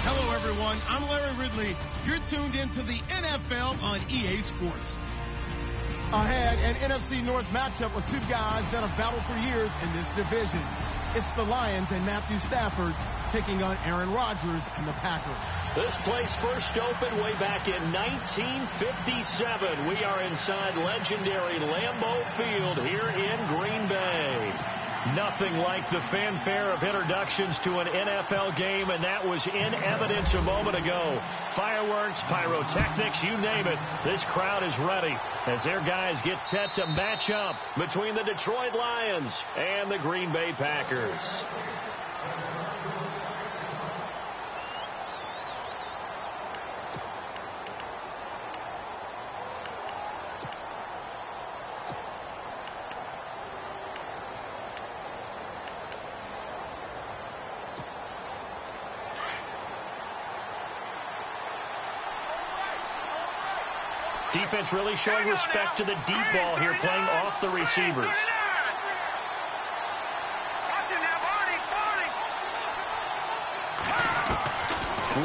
Hello, everyone. I'm Larry Ridley. You're tuned into the NFL on EA Sports. Ahead, an NFC North matchup with two guys that have battled for years in this division. It's the Lions and Matthew Stafford taking on Aaron Rodgers and the Packers. This place first opened way back in 1957. We are inside legendary Lambeau Field here in Green Bay. Nothing like the fanfare of introductions to an NFL game, and that was in evidence a moment ago. Fireworks, pyrotechnics, you name it. This crowd is ready as their guys get set to match up between the Detroit Lions and the Green Bay Packers. Defense really showing respect to the deep ball here, playing off the receivers.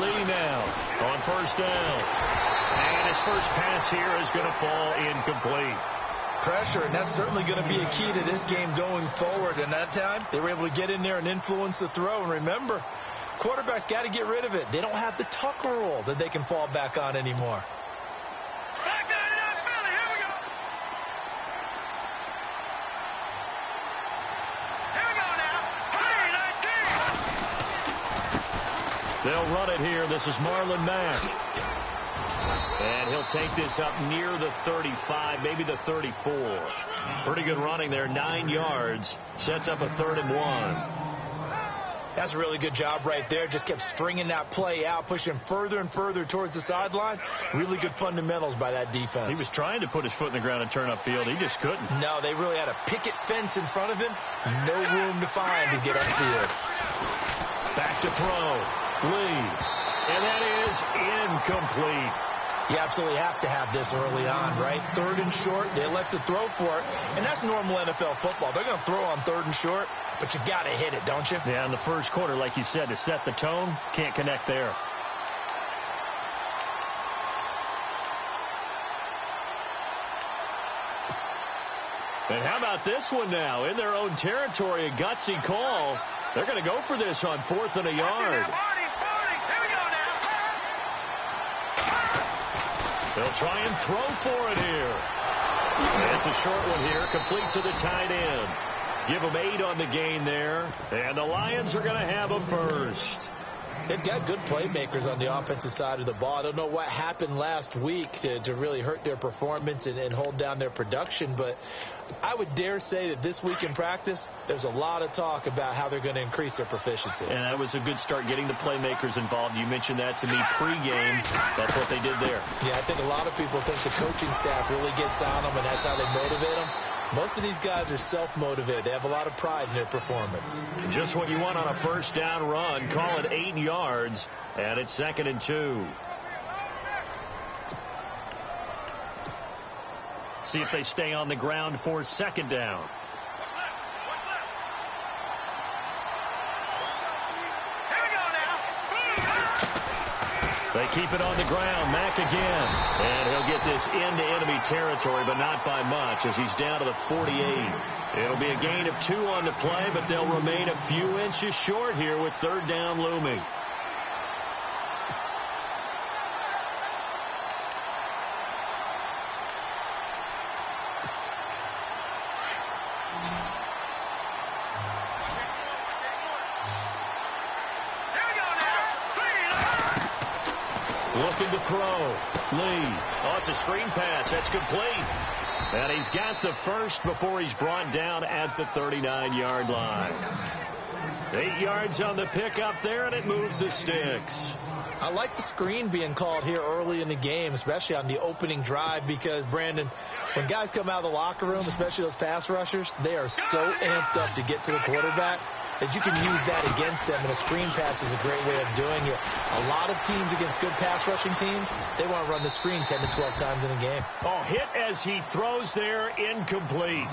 Lee now on first down. And his first pass here is going to fall incomplete. Pressure, and that's certainly going to be a key to this game going forward. And that time, they were able to get in there and influence the throw. And remember, quarterbacks got to get rid of it. They don't have the Tucker rule that they can fall back on anymore. They'll run it here. This is Marlon Mack. And he'll take this up near the 35, maybe the 34. Pretty good running there, 9 yards. Sets up a 3rd and 1. That's a really good job right there. Just kept stringing that play out, pushing further and further towards the sideline. Really good fundamentals by that defense. He was trying to put his foot in the ground and turn upfield. He just couldn't. No, they really had a picket fence in front of him. No room to find to get upfield. Back to throw. Lee. And that is incomplete. You absolutely have to have this early on, right? 3rd and short, they elect to throw for it. And that's normal NFL football. They're going to throw on 3rd and short, but you got to hit it, don't you? Yeah, in the first quarter, like you said, to set the tone, can't connect there. And how about this one now? In their own territory, a gutsy call. They're going to go for this on 4th and a yard. They'll try and throw for it here. That's a short one here, complete to the tight end. Give them 8 on the gain there, and the Lions are going to have a first. They've got good playmakers on the offensive side of the ball. I don't know what happened last week to really hurt their performance and hold down their production, but I would dare say that this week in practice, there's a lot of talk about how they're going to increase their proficiency. And that was a good start, getting the playmakers involved. You mentioned that to me pregame. That's what they did there. Yeah, I think a lot of people think the coaching staff really gets on them, and that's how they motivate them. Most of these guys are self-motivated. They have a lot of pride in their performance. Just what you want on a first down run. Call it 8 yards, and it's 2nd and 2. See if they stay on the ground for 2nd down. They keep it on the ground. Mack again. And he'll get this into enemy territory, but not by much as he's down to the 48. It'll be a gain of 2 on the play, but they'll remain a few inches short here with 3rd down looming. Looking to throw. Lee. Oh, it's a screen pass. That's complete. And he's got the first before he's brought down at the 39-yard line. 8 yards on the pickup there, and it moves the sticks. I like the screen being called here early in the game, especially on the opening drive, because, Brandon, when guys come out of the locker room, especially those pass rushers, they are so amped up to get to the quarterback that you can use that against them, and a screen pass is a great way of doing it. A lot of teams against good pass rushing teams, they want to run the screen 10 to 12 times in a game. Oh, hit as he throws there, incomplete.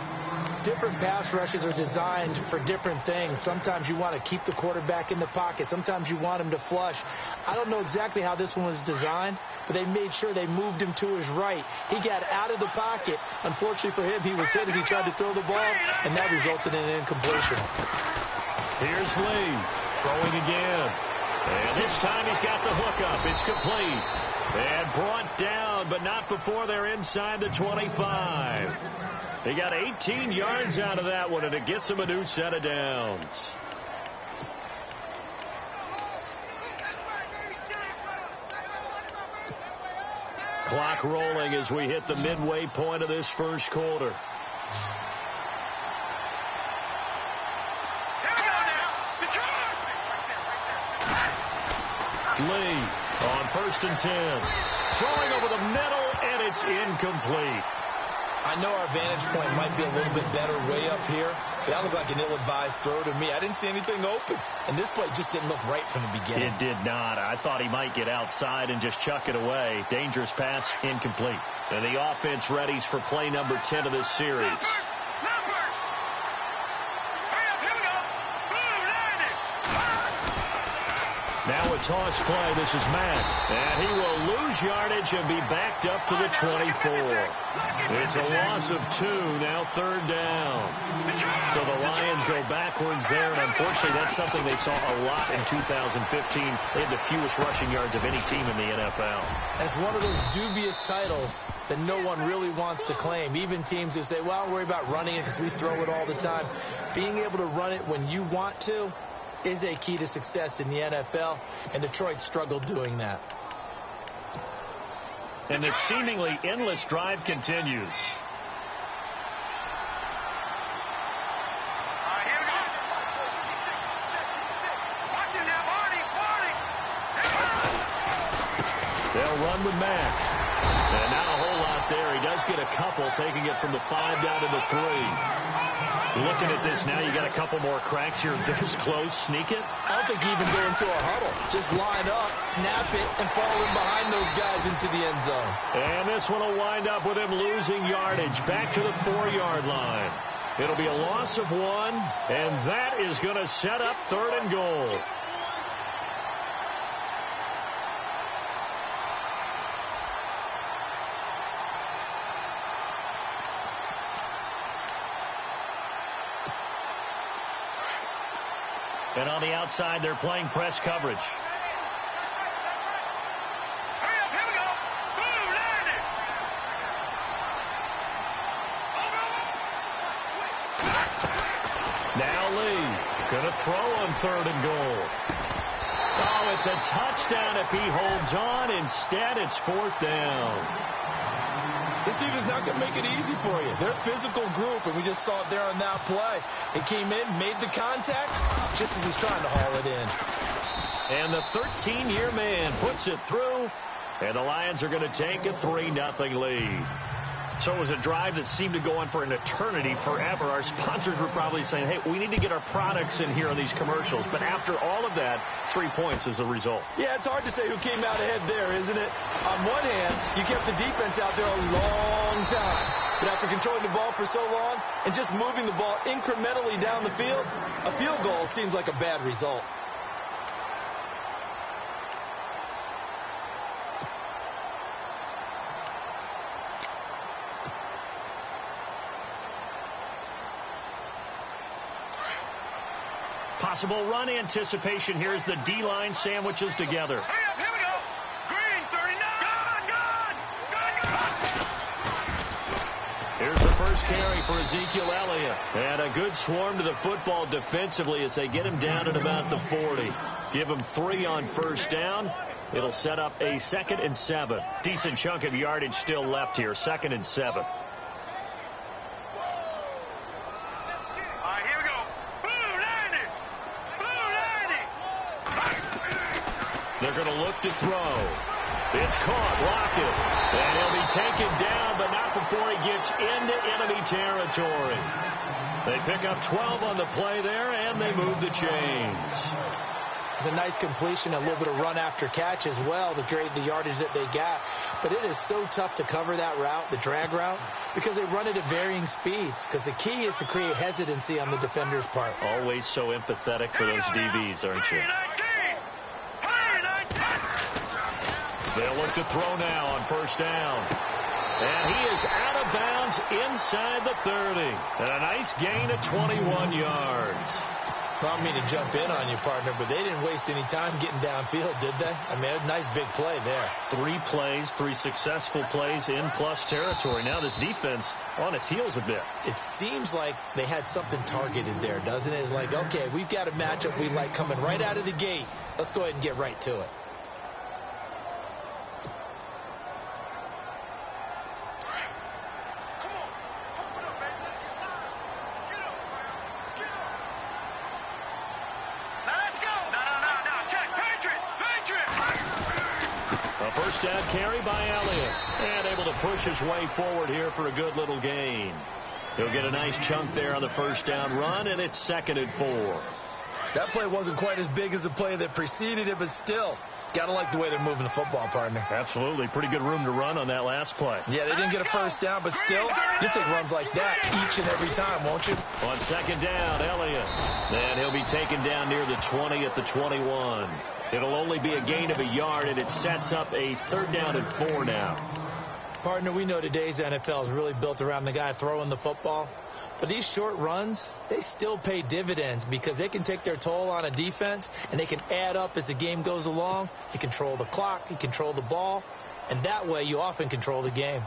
different pass rushes are designed for different things. Sometimes you want to keep the quarterback in the pocket. Sometimes you want him to flush. I don't know exactly how this one was designed, but they made sure they moved him to his right. He got out of the pocket. Unfortunately for him, he was hit as he tried to throw the ball, and that resulted in an incompletion. Here's Lee throwing again. And this time he's got the hook up. It's complete. And brought down, but not before they're inside the 25. He got 18 yards out of that one, and it gets him a new set of downs. Clock rolling as we hit the midway point of this first quarter. Lee on 1st and 10. Throwing over the middle, and it's incomplete. I know our vantage point might be a little bit better way up here, but that looked like an ill-advised throw to me. I didn't see anything open, and this play just didn't look right from the beginning. It did not. I thought he might get outside and just chuck it away. Dangerous pass, incomplete. And the offense readies for play number 10 of this series. Now a toss play. This is Matt. And he will lose yardage and be backed up to the 24. It's a loss of 2. Now 3rd down. So the Lions go backwards there. And unfortunately, that's something they saw a lot in 2015. They had the fewest rushing yards of any team in the NFL. It's one of those dubious titles that no one really wants to claim. Even teams who say, well, I'll worry about running it because we throw it all the time. Being able to run it when you want to is a key to success in the NFL, and Detroit struggled doing that. And the seemingly endless drive continues. They'll run with Mack. And not a whole lot there. He does get a couple, taking it from the 5 down to the 3. Looking at this now, you got a couple more cracks here. This close, sneak it. I don't think you even go into a huddle. Just line up, snap it, and fall in behind those guys into the end zone. And this one will wind up with him losing yardage back to the 4-yard line. It'll be a loss of 1, and that is going to set up 3rd and goal. And on the outside, they're playing press coverage. Now Lee going to throw on 3rd and goal. Oh, it's a touchdown if he holds on. Instead, it's 4th down. This team is not going to make it easy for you. They're a physical group, and we just saw it there on that play. It came in, made the contact, just as he's trying to haul it in. And the 13-year man puts it through, and the Lions are going to take a 3-0 lead. So it was a drive that seemed to go on for an eternity, forever. Our sponsors were probably saying, hey, we need to get our products in here on these commercials. But after all of that, 3 points is the result. Yeah, it's hard to say who came out ahead there, isn't it? On one hand, you kept the defense out there a long time. But after controlling the ball for so long and just moving the ball incrementally down the field, a field goal seems like a bad result. Possible run anticipation. Here's the D-line sandwiches together. Here we go. Green, 39. Gone. Here's the first carry for Ezekiel Elliott. And a good swarm to the football defensively as they get him down at about the 40. Give him 3 on 1st down. It'll set up a 2nd and 7. Decent chunk of yardage still left here. 2nd and 7. They're going to look to throw. It's caught. Lockett. And he'll be taken down, but not before he gets into enemy territory. They pick up 12 on the play there, and they move the chains. It's a nice completion, a little bit of run after catch as well to create the yardage that they got. But it is so tough to cover that route, the drag route, because they run it at varying speeds. Because the key is to create hesitancy on the defender's part. Always so empathetic for those DBs, aren't you? They'll look to throw now on first down. And he is out of bounds inside the 30. And a nice gain of 21 yards. I don't mean to jump in on you, partner, but they didn't waste any time getting downfield, did they? I mean, a nice big play there. 3 plays, 3 successful plays in plus territory. Now this defense on its heels a bit. It seems like they had something targeted there, doesn't it? It's like, okay, we've got a matchup we like coming right out of the gate. Let's go ahead and get right to it. First down carry by Elliott. And able to push his way forward here for a good little gain. He'll get a nice chunk there on the first down run, and it's 2nd and 4. That play wasn't quite as big as the play that preceded it, but still, got to like the way they're moving the football, partner. Absolutely. Pretty good room to run on that last play. Yeah, they didn't get a first down, but still, you take runs like that each and every time, won't you? On 2nd down, Elliott. And he'll be taken down near the 20 at the 21. It'll only be a gain of a yard, and it sets up a 3rd down and 4 now. Partner, we know today's NFL is really built around the guy throwing the football. But these short runs, they still pay dividends because they can take their toll on a defense, and they can add up as the game goes along. You control the clock, you control the ball, and that way you often control the game.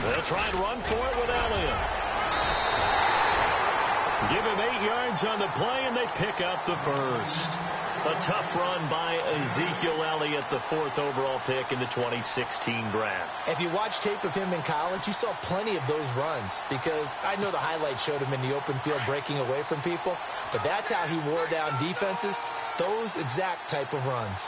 They'll try and run for it with Elliott. Give him 8 yards on the play, and they pick up the first. A tough run by Ezekiel Elliott, the 4th overall pick in the 2016 draft. If you watch tape of him in college, you saw plenty of those runs because I know the highlights showed him in the open field breaking away from people, but that's how he wore down defenses, those exact type of runs.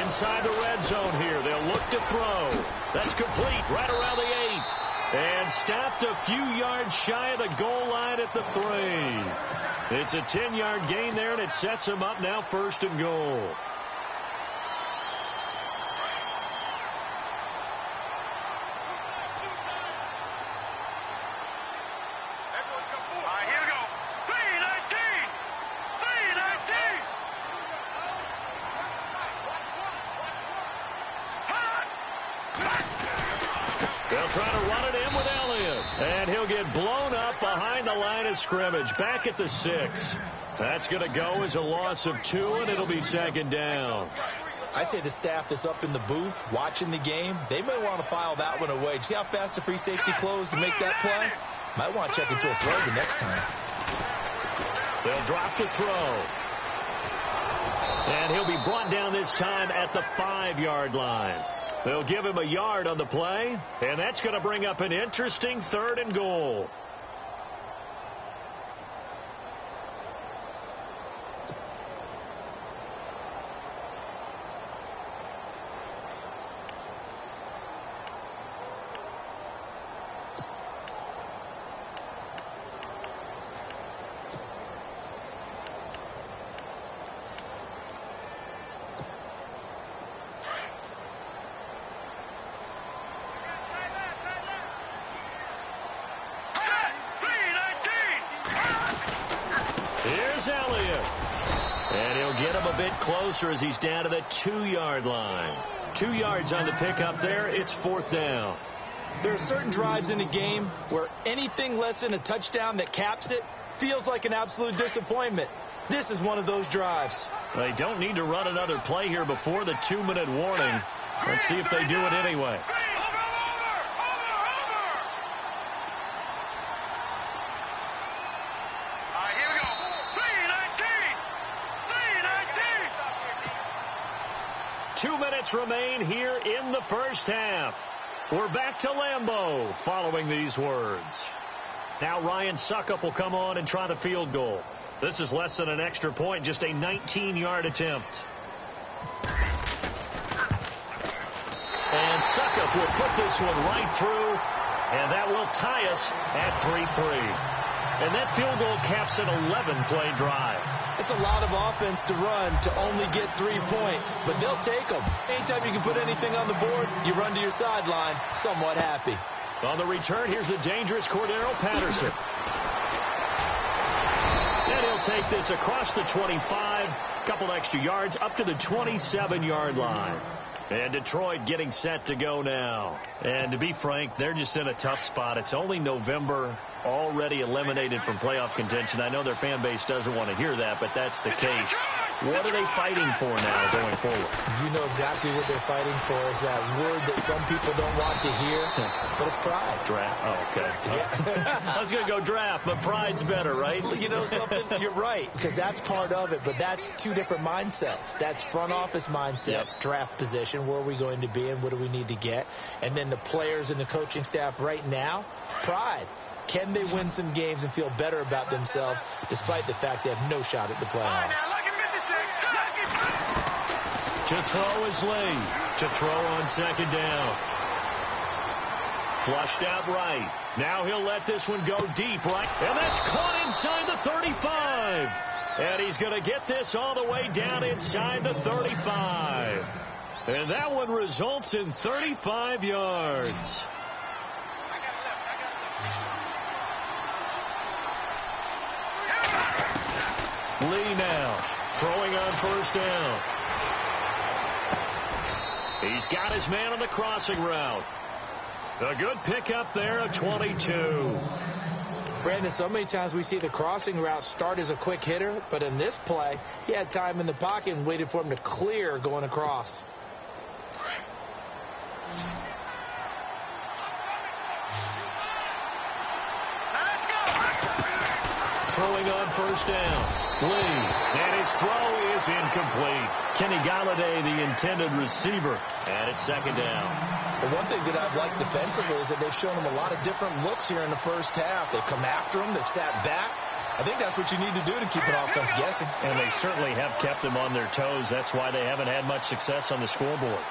Inside the red zone here. They'll look to throw. That's complete right around the 8. And stopped a few yards shy of the goal line at the 3. It's a 10-yard gain there, and it sets them up now 1st and goal. They'll try to run it in with Elliott. And he'll get blown up behind the line of scrimmage. Back at the 6. That's going to go as a loss of 2, and it'll be 2nd down. I say the staff that's up in the booth watching the game, they may want to file that one away. See how fast the free safety closed to make that play? Might want to check into a throw the next time. They'll drop the throw. And he'll be brought down this time at the 5-yard line. They'll give him a yard on the play, and that's going to bring up an interesting 3rd and goal. Elliott. And he'll get him a bit closer as he's down to the 2-yard line. 2 yards on the pickup there. It's 4th down. There are certain drives in a game where anything less than a touchdown that caps it feels like an absolute disappointment. This is one of those drives. They don't need to run another play here before the 2-minute warning. Let's see if they do it anyway. 2 minutes remain here in the first half. We're back to Lambeau following these words. Now Ryan Suckup will come on and try the field goal. This is less than an extra point, just a 19-yard attempt. And Suckup will put this one right through, and that will tie us at 3-3. And that field goal caps an 11-play drive. It's a lot of offense to run to only get 3 points, but they'll take them. Anytime you can put anything on the board, you run to your sideline somewhat happy. On the return, here's a dangerous Cordero Patterson. And he'll take this across the 25, couple extra yards, up to the 27-yard line. And Detroit getting set to go now. And to be frank, they're just in a tough spot. It's only November, already eliminated from playoff contention. I know their fan base doesn't want to hear that, but that's the case. What are they fighting for now going forward? You know exactly what they're fighting for is that word that some people don't want to hear, but it's pride. Draft. Oh, okay. I was going to go draft, but pride's better, right? You know something? You're right, because that's part of it, but that's two different mindsets. That's front office mindset, draft position, where are we going to be and what do we need to get? And then the players and the coaching staff right now, pride. Can they win some games and feel better about themselves despite the fact they have no shot at the playoffs? To throw is Lee. To throw on second down. Flushed out right. Now he'll let this one go deep right. And that's caught inside the 35. And he's going to get this all the way down inside the 35. And that one results in 35 yards. Lee now throwing on first down. He's got his man on the crossing route. A good pickup there of 22. Brandon, so many times we see the crossing route start as a quick hitter, but in this play, he had time in the pocket and waited for him to clear going across. Throwing on first down. Lee, and his throw is incomplete. Kenny Galladay, the intended receiver, and it's second down. Well, one thing that I've liked defensively is that they've shown him a lot of different looks here in the first half. They've come after him. They've sat back. I think that's what you need to do to keep an offense guessing. And they certainly have kept them on their toes. That's why they haven't had much success on the scoreboard.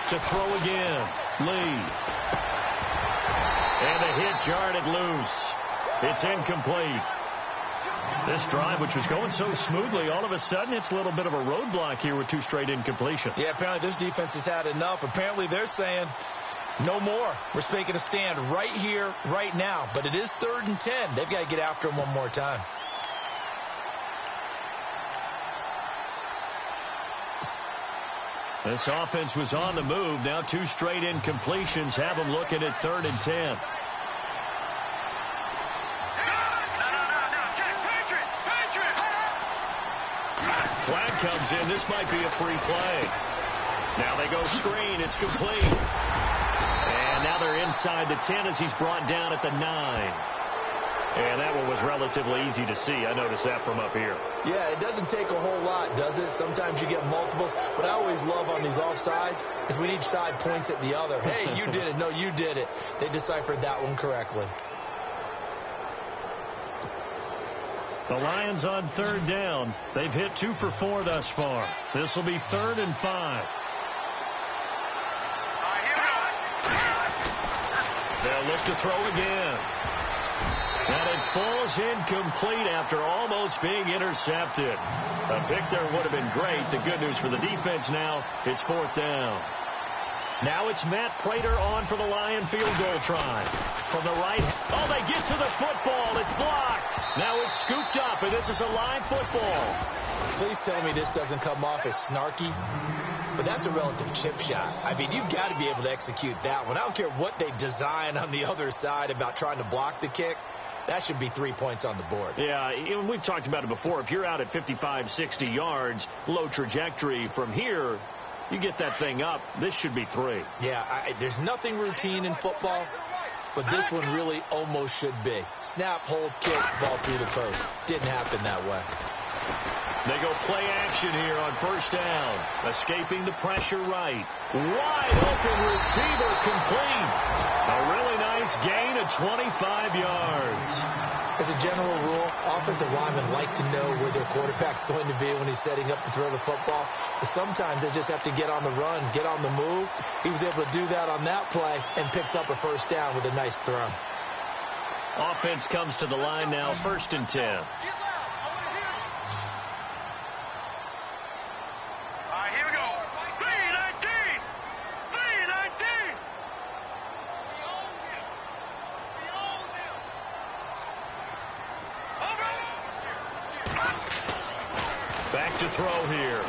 To throw again. Lee. And a hit jarred loose. It's incomplete. This drive, which was going so smoothly, all of a sudden it's a little bit of a roadblock here with 2 straight incompletions. Yeah, apparently this defense has had enough. Apparently they're saying no more. We're taking a stand right here, right now. But it is 3rd and 10. They've got to get after him one more time. This offense was on the move. Now 2 straight incompletions have them looking at 3rd and 10. Flag comes in. This might be a free play. Now they go screen. It's complete. And now they're inside the 10 as he's brought down at the 9. And that one was relatively easy to see. I noticed that from up here. Yeah, it doesn't take a whole lot, does it? Sometimes you get multiples. What I always love on these offsides is when each side points at the other. Hey, you did it. No, you did it. They deciphered that one correctly. The Lions on 3rd down. They've hit 2 for 4 thus far. This will be 3rd and 5. They'll look to throw again. And it falls incomplete after almost being intercepted. A pick there would have been great. The good news for the defense now, it's 4th down. Now it's Matt Prater on for the Lion field goal try. From the right. Oh, they get to the football. It's blocked. Now it's scooped up, and this is a live football. Please tell me this doesn't come off as snarky. But that's a relative chip shot. I mean, you've got to be able to execute that one. I don't care what they design on the other side about trying to block the kick. That should be 3 points on the board. Yeah, we've talked about it before. If you're out at 55, 60 yards, low trajectory from here, You get that thing up, this should be 3. Yeah, there's nothing routine in football, but this one really almost should be. Snap, hold, kick, ball through the post. Didn't happen that way. They go play action here on first down. Escaping the pressure right. Wide open receiver complete. A really nice gain of 25 yards. As a general rule, offensive linemen like to know where their quarterback's going to be when he's setting up to throw the football. But sometimes they just have to get on the run, get on the move. He was able to do that on that play and picks up a first down with a nice throw. Offense comes to the line now, 1st and 10. Back to throw here.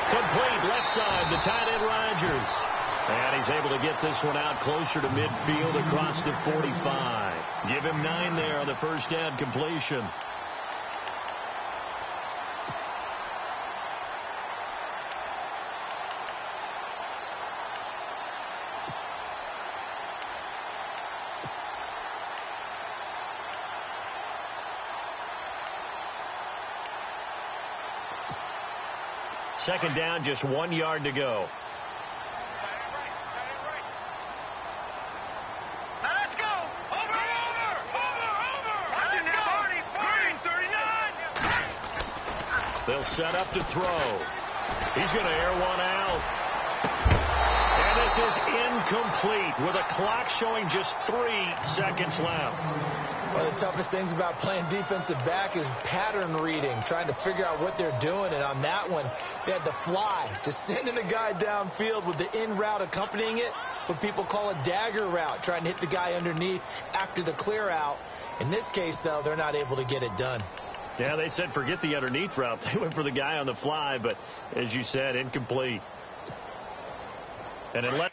Complete left side to tight end Rodgers. And he's able to get this one out closer to midfield across the 45. Give him 9 there on the first down completion. Second down, just 1 yard to go. Let's go. Over. Let's go. Green 39. They'll set up to throw. He's going to air one out. And this is incomplete with a clock showing just 3 seconds left. One of the toughest things about playing defensive back is pattern reading, trying to figure out what they're doing. And on that one, they had the fly, just sending a guy downfield with the in route accompanying it, what people call a dagger route, trying to hit the guy underneath after the clear out. In this case, though, they're not able to get it done. Yeah, they said forget the underneath route. They went for the guy on the fly, but as you said, incomplete. And unless